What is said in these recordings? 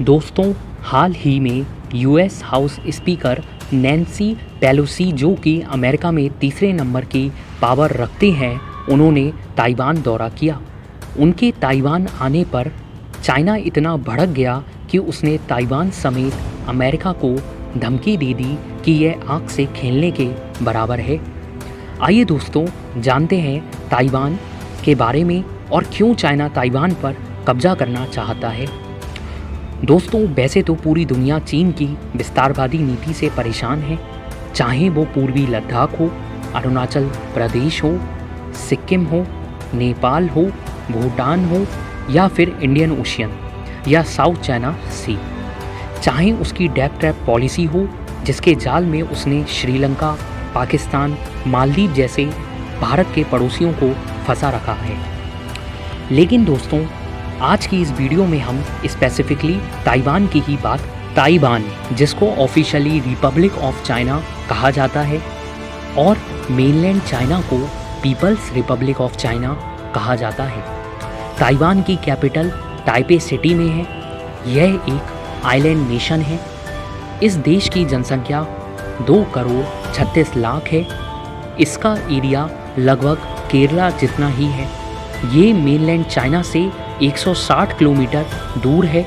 दोस्तों, हाल ही में US house speaker Nancy Pelosi, जो कि अमेरिका में तीसरे नंबर की पावर रखते हैं, उन्होंने ताइवान दौरा किया। उनके ताइवान आने पर चाइना इतना भड़क गया कि उसने ताइवान समेत अमेरिका को धमकी दे दी कि यह आँख से खेलने के बराबर है। आइए दोस्तों, जानते हैं ताइवान के बारे में और क्यों चाइना ताइवान पर कब्जा करना चाहता है। दोस्तों, वैसे तो पूरी दुनिया चीन की विस्तारवादी नीति से परेशान है, चाहे वो पूर्वी लद्दाख हो, अरुणाचल प्रदेश हो, सिक्किम हो, नेपाल हो, भूटान हो या फिर इंडियन ओशियन या साउथ चाइना सी। चाहे उसकी डेप ट्रैप पॉलिसी हो, जिसके जाल में उसने श्रीलंका, पाकिस्तान, मालदीव जैसे भारत के पड़ोसियों को फंसा रखा है। लेकिन दोस्तों, आज की इस वीडियो में हम स्पेसिफिकली ताइवान की ही बात, ताइवान जिसको ऑफिशियली रिपब्लिक ऑफ चाइना कहा जाता है और मेनलैंड चाइना को पीपल्स रिपब्लिक ऑफ चाइना कहा जाता है। ताइवान की कैपिटल ताइपे सिटी में है। यह एक आइलैंड नेशन है। इस देश की जनसंख्या 2 करोड़ 36 लाख है। इसका एरिया लगभग केरला जितना ही है। ये मेनलैंड चाइना से 160 किलोमीटर दूर है।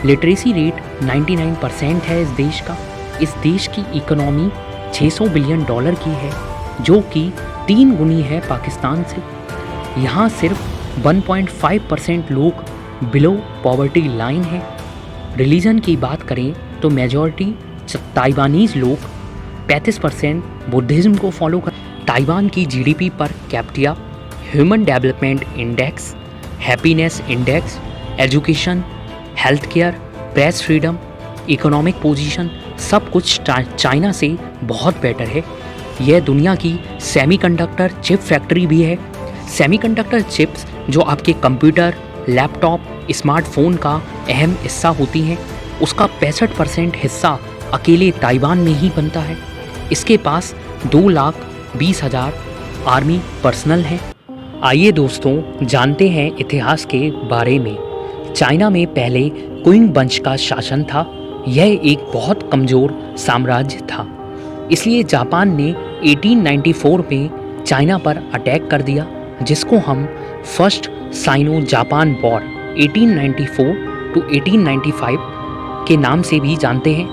लिटरेसी रेट 99% है इस देश का। इस देश की इकोनॉमी $600 बिलियन की है, जो कि 3 गुनी है पाकिस्तान से। यहाँ सिर्फ 1.5% लोग बिलो पॉवर्टी लाइन है। रिलीजन की बात करें तो मेजॉरिटी ताइवानीज लोग 35% बुद्धिज़्म को फॉलो कर। ताइवान की GDP per capita, human development index, happiness index, education, health care, press freedom, economic position सब कुछ चाइना से बहुत बेटर है। यह दुनिया की सेमीकंडक्टर चिप फैक्ट्री भी है। सेमीकंडक्टर चिप्स जो आपके कंप्यूटर, लैपटॉप, स्मार्टफोन का अहम हिस्सा होती हैं, उसका 65% हिस्सा अकेले ताइवान में ही बनता है। इसके पास 2,20,000 आर्मी पर्सनल हैं। आइए दोस्तों, जानते हैं इतिहास के बारे में। चाइना में पहले क्विंग वंश का शासन था। यह एक बहुत कमज़ोर साम्राज्य था, इसलिए जापान ने 1894 में चाइना पर अटैक कर दिया, जिसको हम first Sino Japan war 1894 to 1895 के नाम से भी जानते हैं।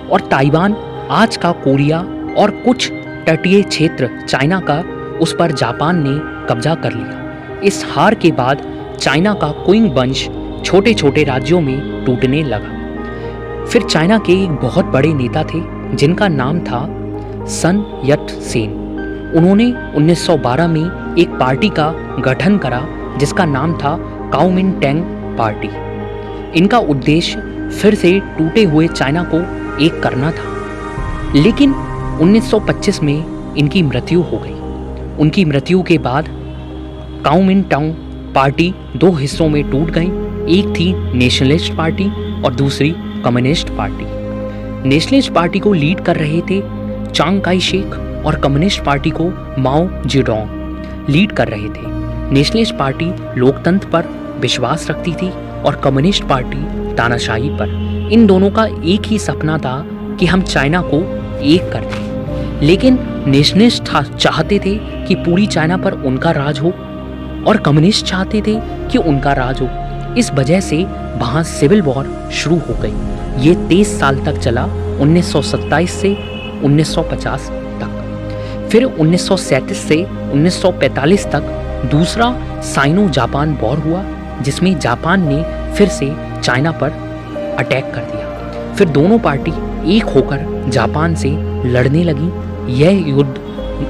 और ताइवान आज का कोरिया और कुछ तटीय क्षेत्र चाइना का, उस पर जापान ने कब्जा कर लिया। इस हार के बाद चाइना का क्विंग वंश छोटे छोटे राज्यों में टूटने लगा। फिर चाइना के एक बहुत बड़े नेता थे जिनका नाम था सन यट सेन। उन्होंने 1912 में एक पार्टी का गठन करा जिसका नाम था काओमिंटेंग पार्टी। इनका उद्देश्य फिर से टूटे हुए चाइना को एक करना था। लेकिन 1925 में इनकी मृत्यु हो गई। उनकी मृत्यु के बाद काओमिंटांग पार्टी 2 हिस्सों में टूट गई। एक थी नेशनलिस्ट पार्टी और दूसरी कम्युनिस्ट पार्टी। नेशनलिस्ट पार्टी को लीड कर रहे थे चांग काई शेक और कम्युनिस्ट पार्टी को माओ जेडोंग लीड कर रहे थे। नेशनलिस्ट पार्टी लोकतंत्र पर विश्वास रखती थी और कम्युनिस्ट पार्टी तानाशाही पर। इन दोनों का एक ही सपना था कि हम चाइना को एक कर दें। लेकिन नेशनलिस्ट चाहते थे कि पूरी चाइना पर उनका राज हो और कम्युनिस्ट चाहते थे कि उनका राज हो। इस वजह से वहाँ सिविल वॉर शुरू हो गई। ये 23 साल तक चला, 1927 से 1950 तक। फिर 1937 से 1945 तक दूसरा साइनो जापान वॉर हुआ, जिसमें जापान ने फिर से चाइना पर अटैक कर दिया। फिर दोनों पार्टी एक होकर जापान से लड़ने लगी। यह युद्ध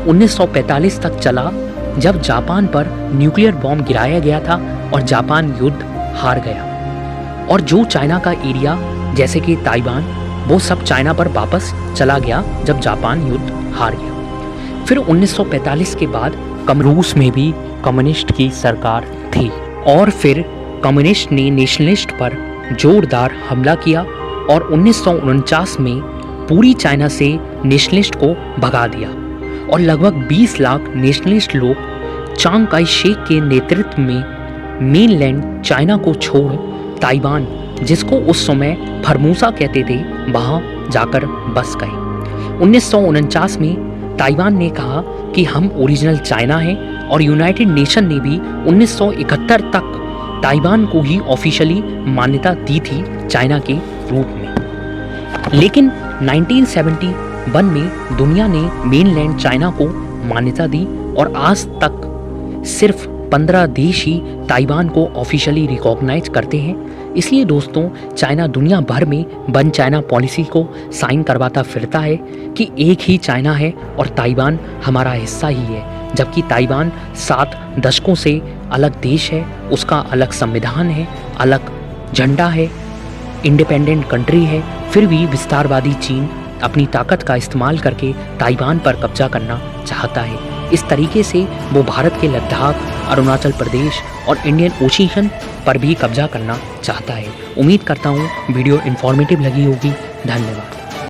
1945 तक चला, जब जापान पर न्यूक्लियर बॉम्ब गिराया गया था और जापान युद्ध हार गया। और जो चाइना का एरिया जैसे कि ताइवान, वो सब चाइना पर वापस चला गया जब जापान युद्ध हार गया। फिर 1945 के बाद रूस में भी कम्युनिस्ट की सरकार थी और फिर कम्युनिस्ट ने नेशनलिस्ट पर जोरदार हमला किया और 1949 में पूरी चाइना से नेशनलिस्ट को भगा दिया और लगभग 20 लाख नेशनलिस्ट लोग चांग काई शेक के नेतृत्व में मेनलैंड चाइना को छोड़ ताइवान जिसको उस समय फॉर्मोसा कहते थे, वहाँ जाकर बस गए। 1949 में ताइवान ने कहा कि हम ओरिजिनल चाइना हैं और यूनाइटेड नेशन ने भी 1971 तक ताइवान को ही ऑफिशियली मान्यता दी थी चाइना के रूप में। लेकिन 1971 में दुनिया ने मेनलैंड चाइना को मान्यता दी और आज तक सिर्फ 15 देश ही ताइवान को ऑफिशियली रिकॉग्नाइज करते हैं। इसलिए दोस्तों, चाइना दुनिया भर में वन चाइना पॉलिसी को साइन करवाता फिरता है कि एक ही चाइना है और ताइवान हमारा हिस्सा ही है। जबकि ताइवान 7 दशकों से अलग देश है, उसका अलग संविधान है, अलग झंडा है, इंडिपेंडेंट कंट्री है, फिर भी विस्तारवादी चीन अपनी ताकत का इस्तेमाल करके ताइवान पर कब्जा करना चाहता है। इस तरीके से वो भारत के लद्दाख, अरुणाचल प्रदेश और इंडियन ओशियन पर भी कब्जा करना चाहता है। उम्मीद करता हूँ वीडियो इन्फॉर्मेटिव लगी होगी। धन्यवाद।